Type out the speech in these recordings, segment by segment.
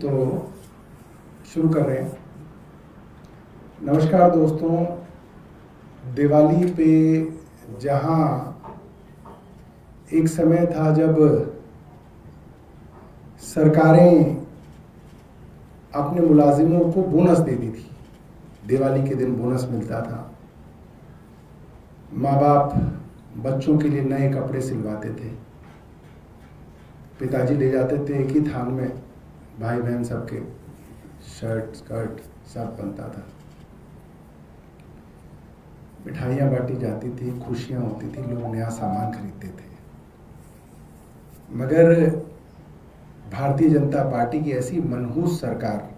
तो शुरू कर रहे हैं। नमस्कार दोस्तों, दिवाली पे जहां एक समय था जब सरकारें अपने मुलाजिमों को बोनस देती थी, दिवाली के दिन बोनस मिलता था, माँ बाप बच्चों के लिए नए कपड़े सिलवाते थे, पिताजी ले जाते थे एक ही थान में, भाई बहन सबके शर्ट स्कर्ट सब बनता था, मिठाइयाँ बांटी जाती थी, खुशियाँ होती थी, लोग नया सामान खरीदते थे। मगर भारतीय जनता पार्टी की ऐसी मनहूस सरकार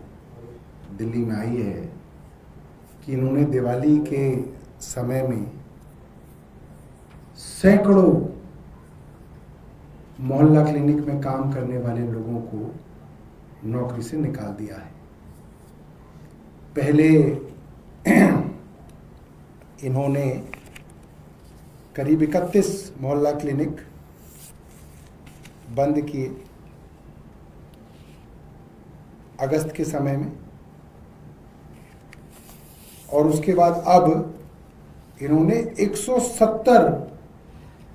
दिल्ली में आई है कि इन्होंने दिवाली के समय में सैकड़ों मोहल्ला क्लिनिक में काम करने वाले लोगों को नौकरी से निकाल दिया है। पहले इन्होंने करीब 31 मोहल्ला क्लिनिक बंद किए अगस्त के समय में, और उसके बाद अब इन्होंने 170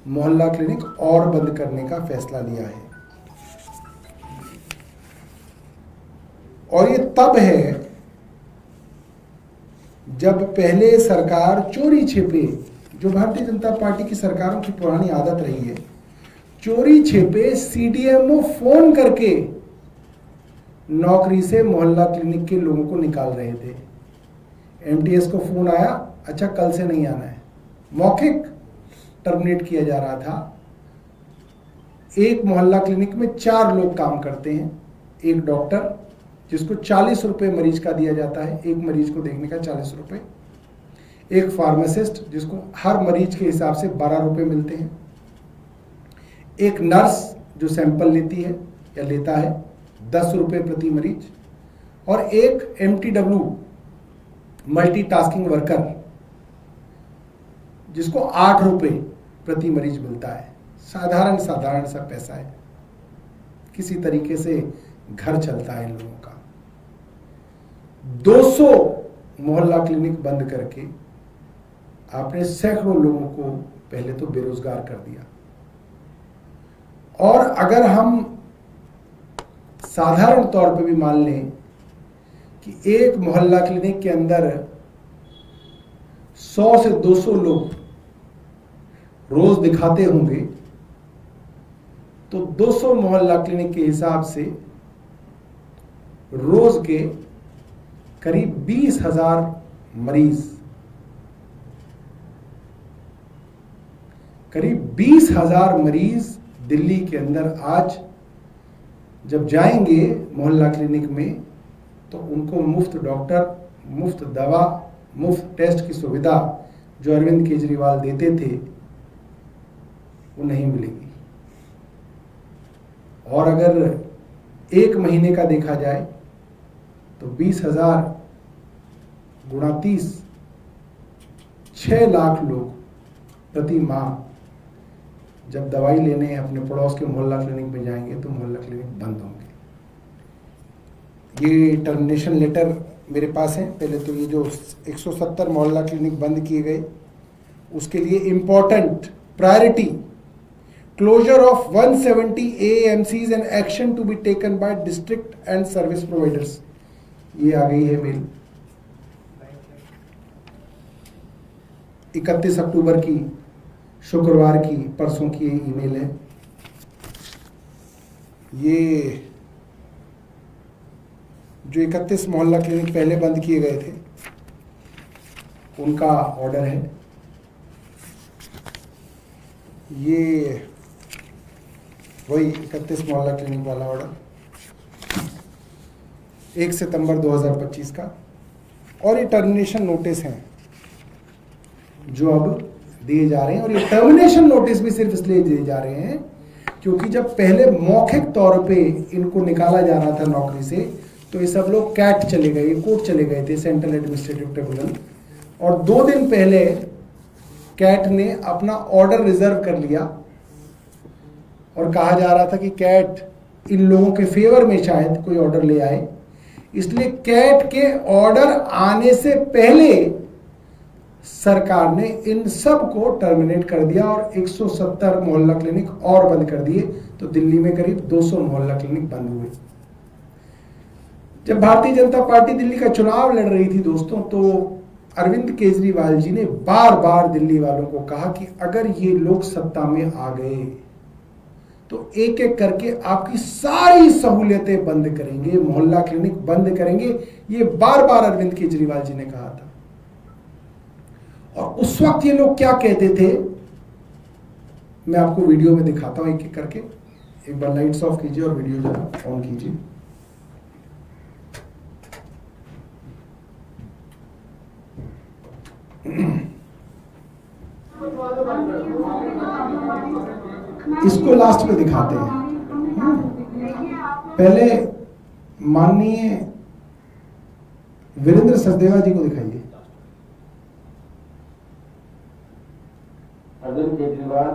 मोहल्ला क्लिनिक और बंद करने का फैसला लिया है। और ये तब है जब पहले सरकार चोरी छिपे, जो भारतीय जनता पार्टी की सरकारों की पुरानी आदत रही है, चोरी छिपे सीडीएमओ फोन करके नौकरी से मोहल्ला क्लिनिक के लोगों को निकाल रहे थे। एमटीएस को फोन आया, अच्छा कल से नहीं आना है, मौखिक टर्मिनेट किया जा रहा था। एक मोहल्ला क्लिनिक में 4 लोग काम करते हैं, एक डॉक्टर जिसको 40 रुपये मरीज का दिया जाता है, एक मरीज को देखने का 40 रुपये, एक फार्मासिस्ट जिसको हर मरीज के हिसाब से 12 रुपये मिलते हैं, एक नर्स जो सैंपल लेती है या लेता है 10 रुपये प्रति मरीज, और एक MTW मल्टीटास्किंग वर्कर जिसको 8 रुपये प्रति मरीज मिलता है। साधारण सा पैसा है, किसी तरीके से घर चलता है इन लोगों का। 200 मोहल्ला क्लिनिक बंद करके आपने सैकड़ों लोगों को पहले तो बेरोजगार कर दिया। और अगर हम साधारण तौर पे भी मान लें कि एक मोहल्ला क्लिनिक के अंदर 100 से 200 लोग रोज दिखाते होंगे, तो 200 मोहल्ला क्लिनिक के हिसाब से रोज के करीब 20,000 मरीज, करीब 20,000 मरीज दिल्ली के अंदर आज जब जाएंगे मोहल्ला क्लिनिक में, तो उनको मुफ्त डॉक्टर, मुफ्त दवा, मुफ्त टेस्ट की सुविधा जो अरविंद केजरीवाल देते थे वो नहीं मिलेगी। और अगर एक महीने का देखा जाए तो 20,000 गुणा 30, 6 लाख लोग प्रति माह जब दवाई लेने अपने पड़ोस के मोहल्ला क्लिनिक में जाएंगे तो मोहल्ला क्लिनिक बंद होंगे। ये टर्मिनेशन लेटर मेरे पास है। पहले तो ये जो 170 मोहल्ला क्लिनिक बंद किए गए उसके लिए important priority, closure of 170 AAMCs and action to be taken by district and service providers, ये आ गई है मेल 31 अक्टूबर की, शुक्रवार की, परसों की ईमेल है। ये जो 31 मोहल्ला क्लिनिक पहले बंद किए गए थे उनका ऑर्डर है। ये वही 31 मोहल्ला क्लिनिक वाला ऑर्डर 1 सितंबर 2025 का। और ये टर्मिनेशन नोटिस हैं जो अब दिए जा रहे हैं। और ये टर्मिनेशन नोटिस भी सिर्फ इसलिए दिए जा रहे हैं क्योंकि जब पहले मौखिक तौर पे इनको निकाला जा रहा था नौकरी से, तो ये सब लोग कैट चले गए, कोर्ट चले गए थे, सेंट्रल एडमिनिस्ट्रेटिव ट्रिब्यूनल, और 2 दिन पहले कैट ने अपना ऑर्डर रिजर्व कर लिया और कहा जा रहा था कि कैट इन लोगों के फेवर में शायद कोई ऑर्डर ले आए, इसलिए कैट के ऑर्डर आने से पहले सरकार ने इन सब को टर्मिनेट कर दिया और 170 मोहल्ला क्लिनिक और बंद कर दिए। तो दिल्ली में करीब 200 मोहल्ला क्लिनिक बंद हुए। जब भारतीय जनता पार्टी दिल्ली का चुनाव लड़ रही थी दोस्तों, तो अरविंद केजरीवाल जी ने बार बार दिल्ली वालों को कहा कि अगर ये लोग सत्ता में आ गए तो एक एक करके आपकी सारी सहूलियतें बंद करेंगे, मोहल्ला क्लिनिक बंद करेंगे। ये बार बार अरविंद केजरीवाल जी ने कहा था। और उस वक्त ये लोग क्या कहते थे, मैं आपको वीडियो में दिखाता हूं एक एक करके। एक बार लाइट्स ऑफ कीजिए और वीडियो जरा ऑन कीजिए। इसको लास्ट में दिखाते हैं। पहले माननीय वीरेंद्र सचदेवा जी को दिखाइए। अरविंद केजरीवाल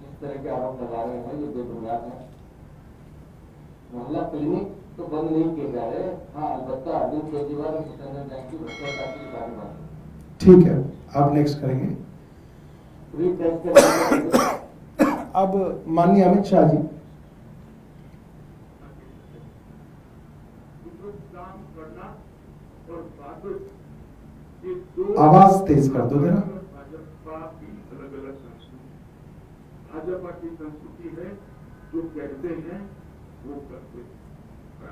जिस तरह के आरोप लगा रहे हैं ये बेबुनियाद है। मोहल्ला क्लिनिक तो बंद नहीं किए जा रहे। हाँ, अलबत्ता अरविंद केजरीवाल और जितेंद्र जैन की भ्रष्टाचार की कार्यवाही। ठीक है, आप नेक्स्ट करेंगे। अब माननीय अमित शाह जी। आवाज तेज कर दो जरा। भाजपा की संस्कृति है, जो कहते हैं वो करते हैं।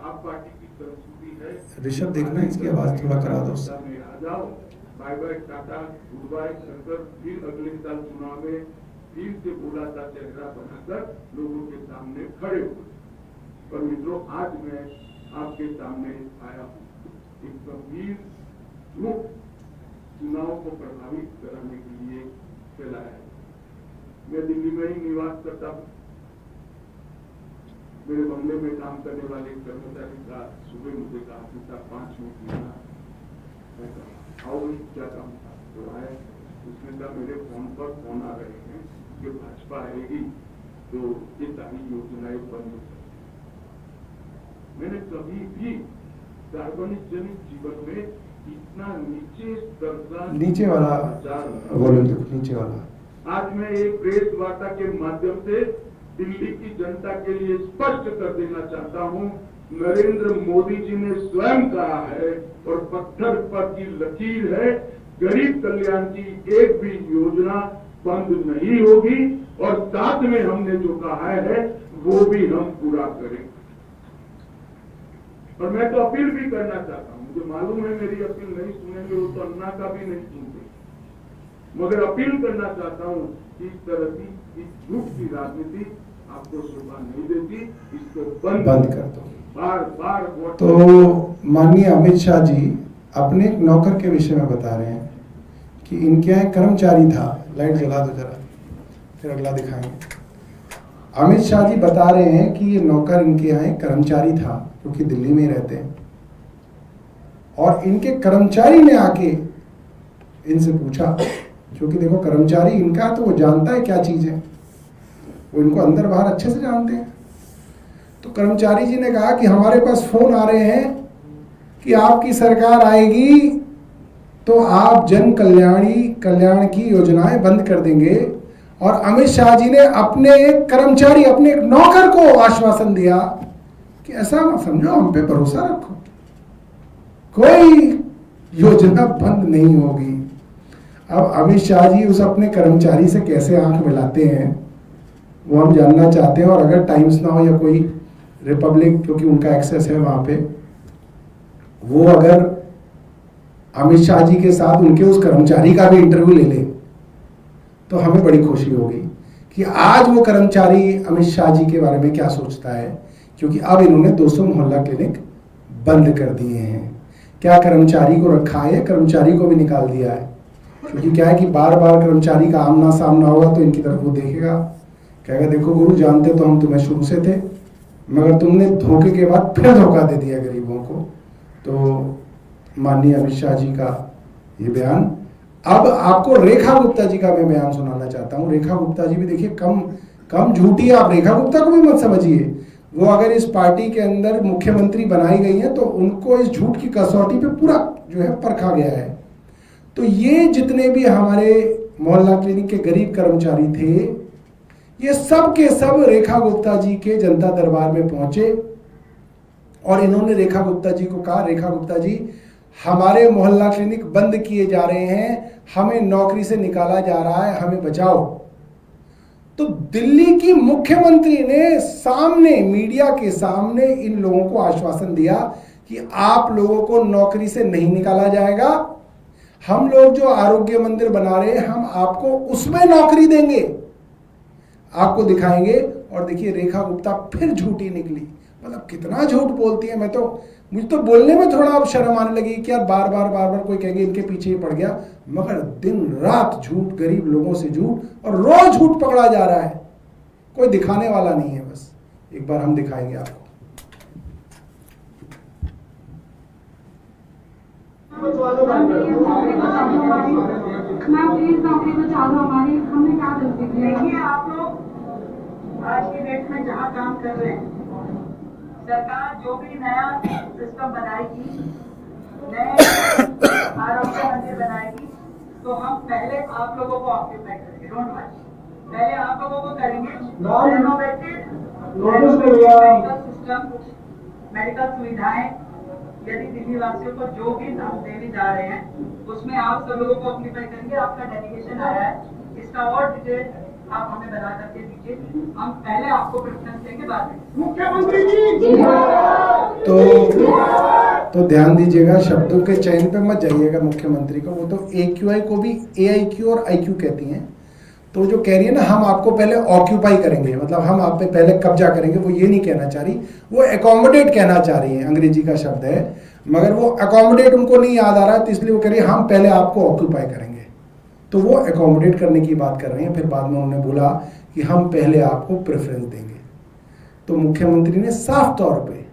आप पार्टी की संस्कृति है, ऋषभ देखना इसकी आवाज थोड़ा करा दो। आ जाओ, bye bye tata, good bye कर, फिर अगले साल चुनाव में फिर से बोला था चेहरा बनाकर लोगों के सामने खड़े हुए। पर मित्रों, आज मैं आपके सामने आया हूँ एक गंभीर झूठ चुनाव को प्रभावित कराने के लिए फैलाया है। मैं दिल्ली में ही निवास करता हूँ। मेरे बंगले में काम करने वाले कर्मचारी का सुबह मुझे कहा कि साहब 5 मिनट मिलना। मैं कहा आओ, क्या काम था? तो आए, उसने कहा मेरे फोन पर फोन आ रहे हैं कि भाजपा आएगी तो ये सारी योजनाएं बंद हो जाएगी। मैंने कभी भी सार्वजनिक जीवन में इतना नीचे स्तर का नीचे वाला वॉल्यूम देखो, नीचे वाला। आज मैं एक प्रेस वार्ता के माध्यम से दिल्ली की जनता के लिए स्पष्ट कर देना चाहता हूं, नरेंद्र मोदी जी ने स्वयं कहा है और पत्थर पर की लकीर है, गरीब कल्याण की एक भी योजना बंद नहीं होगी और साथ में हमने जो कहा है वो भी हम पूरा करेंगे। और मैं तो अपील भी करना चाहता हूं, मुझे मालूम है मेरी अपील नहीं सुनेंगे, वो तो अन्ना का भी नहीं सुनते, मगर अपील करना चाहता हूं कि इस तरह की इस झूठ की राजनीति आपको शोभा नहीं देती, इसको बंद कर दो। बार बार तो माननीय अमित शाह जी अपने एक नौकर के विषय में बता रहे हैं कि इनके यहाँ एक कर्मचारी था। लाइट जला दो जरा, फिर अगला दिखाएंगे। अमित शाह जी बता रहे हैं कि ये नौकर इनके यहाँ एक कर्मचारी था जो कि दिल्ली में रहते हैं, और इनके कर्मचारी ने आके इनसे पूछा, क्योंकि देखो कर्मचारी इनका तो वो जानता है क्या चीज है, वो इनको अंदर बाहर अच्छे से जानते हैं। तो कर्मचारी जी ने कहा कि हमारे पास फोन आ रहे हैं कि आपकी सरकार आएगी तो आप जन कल्याण की योजनाएं बंद कर देंगे। और अमित शाह जी ने अपने एक कर्मचारी, अपने एक नौकर को आश्वासन दिया कि ऐसा मत समझो, हम पे भरोसा रखो, कोई योजना बंद नहीं होगी। अब अमित शाह जी उस अपने कर्मचारी से कैसे आंख मिलाते हैं वो हम जानना चाहते हैं। और अगर टाइम्स नाउ या कोई रिपब्लिक, क्योंकि उनका एक्सेस है वहां पे, वो अगर अमित शाह जी के साथ उनके उस कर्मचारी का भी इंटरव्यू ले ले तो हमें बड़ी खुशी होगी कि आज वो कर्मचारी अमित शाह जी के बारे में क्या सोचता है, क्योंकि अब इन्होंने 200 मोहल्ला क्लिनिक बंद कर दिए हैं। क्या कर्मचारी को रखा है, कर्मचारी को भी निकाल दिया है, क्योंकि क्या है कि बार बार कर्मचारी का आमना सामना होगा तो इनकी तरफ वो देखेगा, कहेगा देखो गुरु जानते तो हम तुम्हें शुरू से थे, मगर तुमने धोखे के बाद फिर धोखा दे दिया गरीबों को। तो माननीय अमित शाह जी का ये बयान। अब आपको रेखा गुप्ता जी का मैं बयान सुनाना चाहता हूँ। रेखा गुप्ता जी भी देखिए कम झूठी है, आप रेखा गुप्ता को भी मत समझिए। वो अगर इस पार्टी के अंदर मुख्यमंत्री बनाई गई है तो उनको इस झूठ की कसौटी पे पूरा जो है परखा गया है। तो ये जितने भी हमारे मोहल्ला क्लिनिक के गरीब कर्मचारी थे, ये सब के सब रेखा गुप्ता जी के जनता दरबार में पहुंचे और इन्होंने रेखा गुप्ता जी को कहा, रेखा गुप्ता जी हमारे मोहल्ला क्लिनिक बंद किए जा रहे हैं, हमें नौकरी से निकाला जा रहा है, हमें बचाओ। तो दिल्ली की मुख्यमंत्री ने सामने, मीडिया के सामने इन लोगों को आश्वासन दिया कि आप लोगों को नौकरी से नहीं निकाला जाएगा, हम लोग जो आरोग्य मंदिर बना रहे हैं हम आपको उसमें नौकरी देंगे, आपको दिखाएंगे। और देखिए रेखा गुप्ता फिर झूठी निकली। मतलब कितना झूठ बोलती है। मुझे तो बोलने में थोड़ा अब शर्म आने लगी कि यार बार बार कोई कहेंगे इनके पीछे ही पड़ गया, मगर दिन रात झूठ, गरीब लोगों से झूठ, और रोज झूठ पकड़ा जा रहा है। कोई दिखाने वाला नहीं है। बस एक बार हम दिखाएंगे आपको। प्लीज नौकरी बचा दो हमारी, हमने क्या गलती की? देखिए आप लोग आज के डेट में जहाँ काम कर रहे हैं, सरकार जो भी नया सिस्टम बनाएगी, नए आरोग्य मंदिर बनाएगी, तो हम पहले आप लोगों को ऑक्यूपाई करेंगे। डोंट वरी, पहले आप लोगों को करेंगे रेनोवेटेड मेडिकल सिस्टम, मेडिकल सुविधाएं। यदि दिल्ली वासियों को जो भी हम देने जा रहे हैं उसमें आप सब लोगों को ऑक्यूपाई करेंगे। आपका डेलीगेशन आया है, इसका और डिटेल आप हमें बना करके दीजिए। हम पहले आपको प्रेफरेंस देंगे, बाद में मुख्यमंत्री जी। तो ध्यान दीजिएगा, शब्दों के चयन पे मत जाइएगा मुख्यमंत्री को। वो तो AQI को भी AIQ और IQ कहती हैं। तो जो कह रही है ना हम आपको पहले ऑक्यूपाई करेंगे, मतलब हम आप पे पहले कब्जा करेंगे, वो ये नहीं कहना चाह रही, वो एकोमोडेट कहना चाह रही है। अंग्रेजी का शब्द है, मगर वो एकोमोडेट उनको नहीं याद आ रहा है, तो इसलिए वो कह रही है हम पहले आपको ऑक्यूपाई करेंगे। तो वो एकोमोडेट करने की बात कर रहे हैं। फिर बाद में उन्होंने बोला कि हम पहले आपको प्रेफरेंस देंगे। तो मुख्यमंत्री ने साफ तौर पे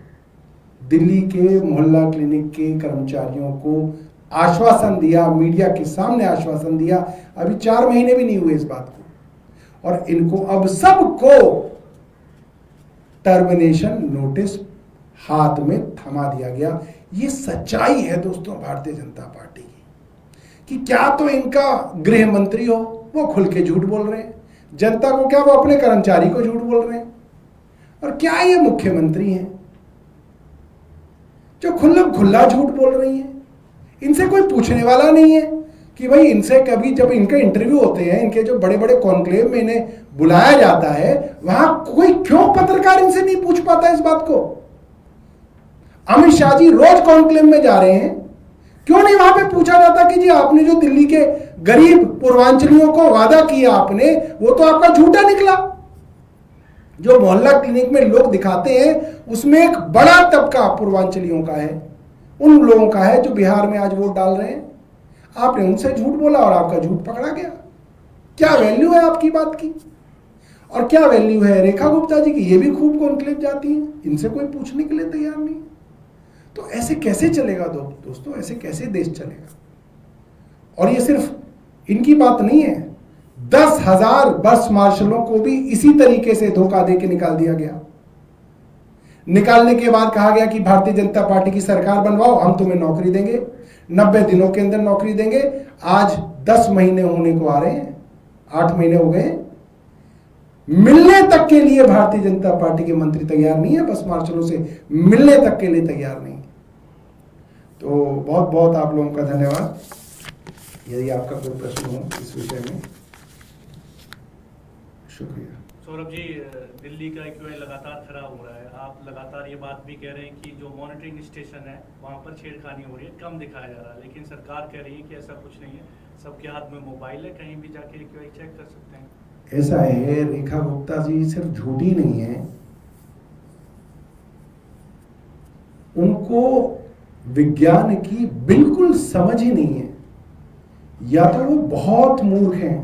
दिल्ली के मोहल्ला क्लिनिक के कर्मचारियों को आश्वासन दिया, मीडिया के सामने आश्वासन दिया। अभी 4 महीने भी नहीं हुए इस बात को, और इनको अब सबको टर्मिनेशन नोटिस हाथ में थमा दिया गया। ये सच्चाई है दोस्तों भारतीय जनता पार्टी की, कि क्या तो इनका गृह मंत्री हो वो खुल के झूठ बोल रहे हैं जनता को, क्या वो अपने कर्मचारी को झूठ बोल रहे हैं, और क्या ये मुख्यमंत्री हैं जो खुला झूठ बोल रही हैं। इनसे कोई पूछने वाला नहीं है कि भाई इनसे कभी जब इनके इंटरव्यू होते हैं, इनके जो बड़े बड़े कॉन्क्लेव में इन्हें बुलाया जाता है, वहां कोई क्यों पत्रकार इनसे नहीं पूछ पाता इस बात को। अमित शाह जी रोज कॉन्क्लेव में जा रहे हैं, क्यों नहीं वहां पे पूछा जाता कि जी आपने जो दिल्ली के गरीब पूर्वांचलियों को वादा किया आपने, वो तो आपका झूठा निकला। जो मोहल्ला क्लिनिक में लोग दिखाते हैं उसमें एक बड़ा तबका पूर्वांचलियों का है, उन लोगों का है जो बिहार में आज वोट डाल रहे हैं। आपने उनसे झूठ बोला और आपका झूठ पकड़ा गया। क्या वैल्यू है आपकी बात की, और क्या वैल्यू है रेखा गुप्ता जी की? ये भी खूब कॉन्क्लेव जाती हैं, इनसे कोई पूछने के लिए तैयार नहीं। तो ऐसे कैसे चलेगा दोस्तों, ऐसे कैसे देश चलेगा? और ये सिर्फ इनकी बात नहीं है, 10,000 बस मार्शलों को भी इसी तरीके से धोखा दे के निकाल दिया गया। निकालने के बाद कहा गया कि भारतीय जनता पार्टी की सरकार बनवाओ, हम तुम्हें नौकरी देंगे, 90 दिनों के अंदर नौकरी देंगे। आज 10 महीने होने को आ रहे हैं, 8 महीने हो गए, मिलने तक के लिए भारतीय जनता पार्टी के मंत्री तैयार नहीं है, बस मार्शलों से मिलने तक के लिए तैयार नहीं। तो बहुत बहुत आप लोगों का धन्यवाद। यदि आपका कोई प्रश्न हो इस विषय में, शुक्रिया। सौरभ जी, दिल्ली का AQI लगातार खराब हो रहा है। आप लगातार ये बात भी कह रहे हैं कि जो मॉनिटरिंग स्टेशन है वहाँ पर छेड़खानी हो रही है, कम दिखाया जा रहा है, लेकिन सरकार कह रही है कि ऐसा कुछ नहीं है, सबके हाथ में मोबाइल है, कहीं भी जाके AQI चेक कर सकते हैं। ऐसा है, रेखा गुप्ता जी सिर्फ झूठी नहीं है, उनको विज्ञान की बिल्कुल समझ ही नहीं है। या तो वो बहुत मूर्ख हैं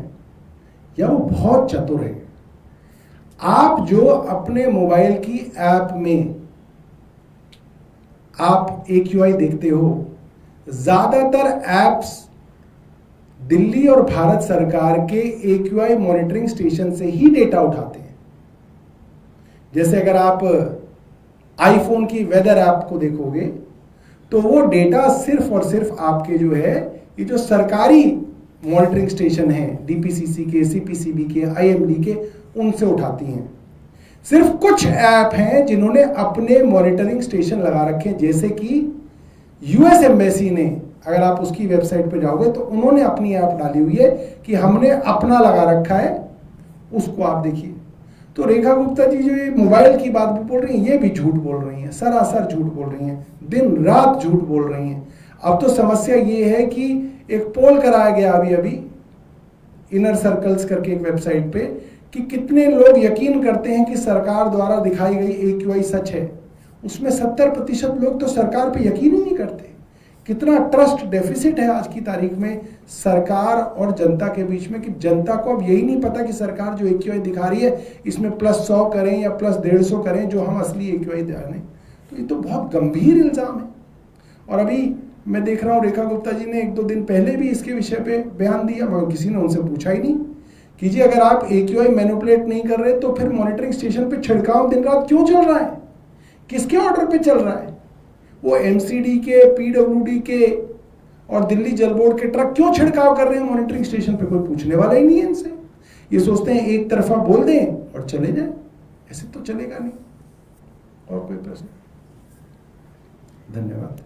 या वो बहुत चतुर हैं। आप जो अपने मोबाइल की ऐप में आप AQI देखते हो, ज्यादातर ऐप्स दिल्ली और भारत सरकार के AQI मॉनिटरिंग स्टेशन से ही डेटा उठाते हैं। जैसे अगर आप आईफोन की वेदर ऐप को देखोगे तो वो डेटा सिर्फ और सिर्फ आपके जो है ये जो सरकारी मॉनिटरिंग स्टेशन हैं, डीपीसीसी के, सीपीसीबी के, आईएमडी के, उनसे उठाती हैं। सिर्फ कुछ ऐप हैं जिन्होंने अपने मॉनिटरिंग स्टेशन लगा रखे हैं, जैसे कि यूएस एम्बेसी ने, अगर आप उसकी वेबसाइट पर जाओगे तो उन्होंने अपनी ऐप डाली हुई है कि हमने अपना लगा रखा है, उसको आप देखिए। तो रेखा गुप्ता जी जो ये मोबाइल की बात भी बोल रही हैं, ये भी झूठ बोल रही हैं, सरासर झूठ बोल रही हैं, दिन रात झूठ बोल रही हैं। अब तो समस्या ये है कि एक पोल कराया गया अभी इनर सर्कल्स करके एक वेबसाइट पे कि कितने लोग यकीन करते हैं कि सरकार द्वारा दिखाई गई AQI सच है। उसमें 70% लोग तो सरकार पे यकीन ही नहीं करते। कितना ट्रस्ट डेफिसिट है आज की तारीख में सरकार और जनता के बीच में कि जनता को अब यही नहीं पता कि सरकार जो AQI दिखा रही है इसमें +100 करें या +150 करें जो हम असली AQI जाने। तो ये तो बहुत गंभीर इल्ज़ाम है। और अभी मैं देख रहा हूँ रेखा गुप्ता जी ने 1-2 दिन पहले भी इसके विषय पे बयान दिया, मगर किसी ने उनसे पूछा ही नहीं कि जी अगर आप AQI मैनिपुलेट नहीं कर रहे तो फिर मॉनिटरिंग स्टेशन पे छिड़काव दिन रात क्यों चल रहा है, किसके ऑर्डर पे चल रहा है? वो MCD के, PWD के और दिल्ली जल बोर्ड के ट्रक क्यों छिड़काव कर रहे हैं मॉनिटरिंग स्टेशन पे? कोई पूछने वाला ही नहीं है इनसे। ये सोचते हैं एक तरफा बोल दें और चले जाएं, ऐसे तो चलेगा नहीं। और कोई प्रश्न? धन्यवाद।